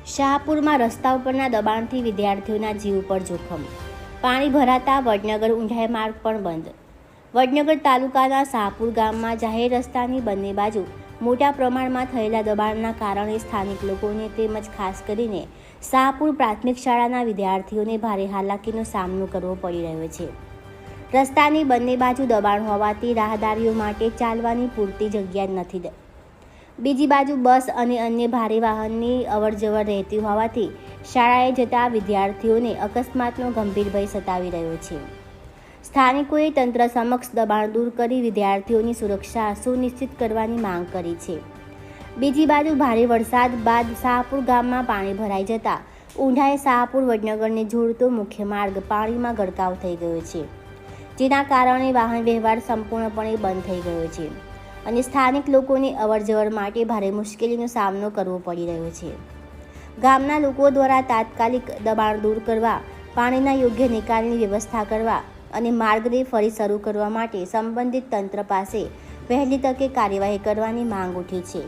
શાહપુરમાં રસ્તા ઉપરના દબાણથી વિદ્યાર્થીઓના જીવ પર જોખમ. પાણી ભરાતા વડનગર ઊંઝાઈ માર્ગ પણ બંધ. વડનગર તાલુકાના શાહપુર ગામમાં જાહેર રસ્તાની બંને બાજુ મોટા પ્રમાણમાં થયેલા દબાણના કારણે સ્થાનિક લોકોને તેમજ ખાસ કરીને શાહપુર પ્રાથમિક શાળાના વિદ્યાર્થીઓને ભારે હાલાકીનો સામનો કરવો પડી રહ્યો છે. રસ્તાની બંને બાજુ દબાણ હોવાથી રાહદારીઓ માટે ચાલવાની પૂરતી જગ્યા નથી. બીજી બાજુ બસ અને અન્ય ભારે વાહનની અવરજવર રહેતી હોવાથી શાળાએ જતા વિદ્યાર્થીઓને અકસ્માતનો ગંભીર ભય સતાવી રહ્યો છે. સ્થાનિકોએ તંત્ર સમક્ષ દબાણ દૂર કરી વિદ્યાર્થીઓની સુરક્ષા સુનિશ્ચિત કરવાની માંગ કરી છે. બીજી બાજુ ભારે વરસાદ બાદ શાહપુર ગામમાં પાણી ભરાઈ જતા ઊંઝાઈ શાહપુર વડનગરને જોડતો મુખ્ય માર્ગ પાણીમાં ગરકાવ થઈ ગયો છે, જેના કારણે વાહન વ્યવહાર સંપૂર્ણપણે બંધ થઈ ગયો છે અને સ્થાનિક લોકોને અવરજવર માટે ભારે મુશ્કેલીનો સામનો કરવો પડી રહ્યો છે. ગામના લોકો દ્વારા તાત્કાલિક દબાણ દૂર કરવા, પાણીના યોગ્ય નિકાલની વ્યવસ્થા કરવા અને માર્ગને ફરી શરૂ કરવા માટે સંબંધિત તંત્ર પાસે વહેલી તકે કાર્યવાહી કરવાની માંગ ઉઠી છે.